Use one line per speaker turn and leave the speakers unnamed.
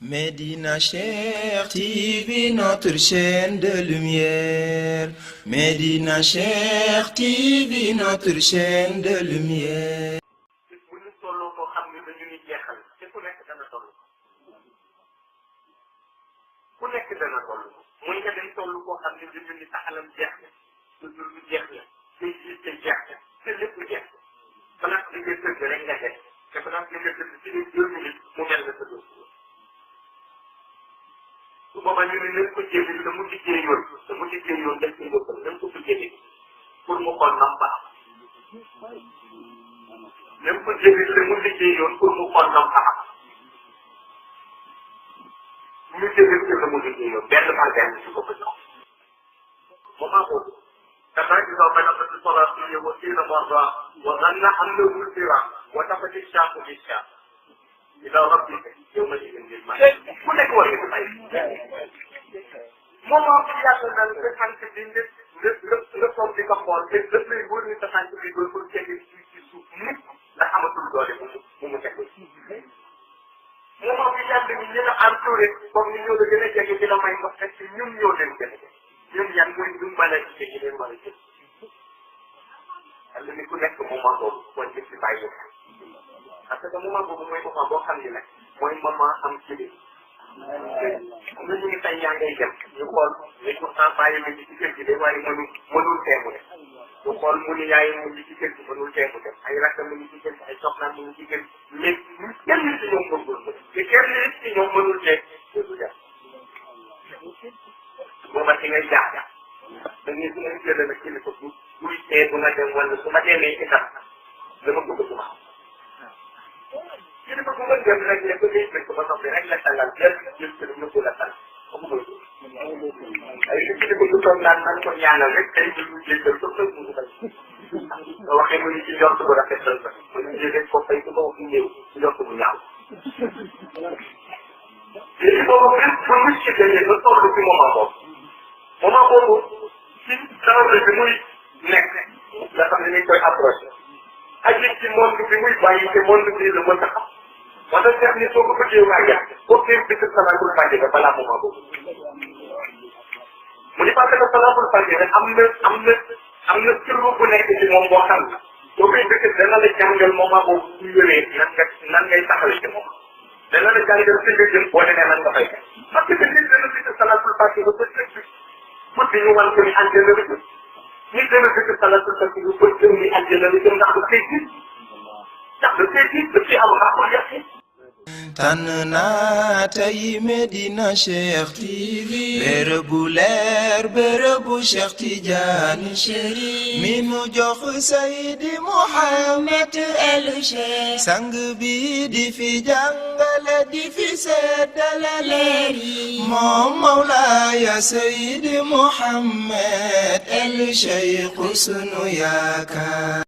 Médina Cheikh TV, notre chaîne de lumière. Médina Cheikh TV, notre chaîne de lumière.
bu ñu tolloo koo xam ne dañuy jeexal te ku nekk dana toll ku nekk dana toll muy nga dem toll koo xam ne dañu ni sa alam jeex na sa dund jeex na say jiite jeex na te lépp jeex na balaa li nga tëdd rek nga def te balaa li nga tëdd ci les 2 minutes mu mel na sa dund su boobaa ñu ne nañ ko jéem te mu liggéey yoon def ci boppam nañ ko jéem pour mu xool nam baax même ko jëlee te mu liggéey yoon pour mu xool nam baax ñu jëlee te mu liggéey yoon benn par benn su ko ko jox moment boobu dafa gis nga benn bés soxla su ñu wa siina morba wa zanna annahu sira wa tafati shaqu bi shaq ila rabbika yawma idin lil ma ku nekk war nga ko bàyyi moment bi yàlla naan nga sant bi nga toog di ko xool te lépp luy wóor ni sa sant bi ba pour tegee ci suuf nit ndax amatul doole bu mu teg moment bi yàlla ni ñu la entouré comme ni ñoo la gën a jege di la may ndox fekk ñun ñoo leen gën a jege ñun yan mooy ñu mën a jege ñu leen mën a jël yàlla ni ku nekk moment boobu mooy jël si bàyyi parce que moment boobu mooy moment boo xam ni nag mooy moment am ci bi am na ñu ngi tey yaa ngay dem ñu xool ni pourtant bàyyi na ci kër gi de waaye mënul teemu de ñu xool mu ni yaay mu ngi ci kër gi mënul teemu dem ay rakkam mu ngi ci kër gi ay soxnaam mu ngi ci kër gi mais kenn nit ci ñoom bëggul mu te kenn nit ci ñoom mënul tee du dem booba ci ngay jaax da ngay su ngay jëlee nag kilifa buy tee bu nga dem wala su ma demee itam dama bëgg su ma kilifa bu nga dem rek ne ko day fekk ba noppi rek la tàllal jël ci lu ñu la tal ay li kilifa bu toog naan man ko ñaanal rek tey ñu jéggal ko tëj mu bañ nga waxee mu ñu ci njort bu rafetal ba mu ñu jéggal ko fay ko ba wax ñëw ci njort bu ñaaw léegi boobu bépp bu mucc dañee ba toll ci moment boobu ci danger bi muy nekk nga xam ne ni koy approché aji ci monde bi muy bàyyi te monde bi la mën a xam wala seet ni soo ko bëggee waaye boo koy bind salaatul fatiha balaa moment boobu mu ni parce que salaatul fatiha am na sirru bu nekk ci moom boo xam ne soo koy bind dana la jàngal moment boobu su ñëwee nan ngay taxawee ci moom dana la jàngal fi nga jëm boo demee nan nga fay parce que nit dana bind salaatul fatiha ba pour bi ñu wan ko ni àjjana la jëm nit dana bind salaatul fatiha ba jëm ni àjjana la jëm ndax da koy gis da ci am xaqul yaqin
tànn naa tey Médina Cheikh TV bërëbu leer bërëbu Cheikh Tidiane Chérif mi nu jox Seydi Mouhamed El Cheikh sang bi di fi jàngale di fi seddale leer yi moom Mawlaaya Seydi Mouhamed El Cheikh sunu yaakaar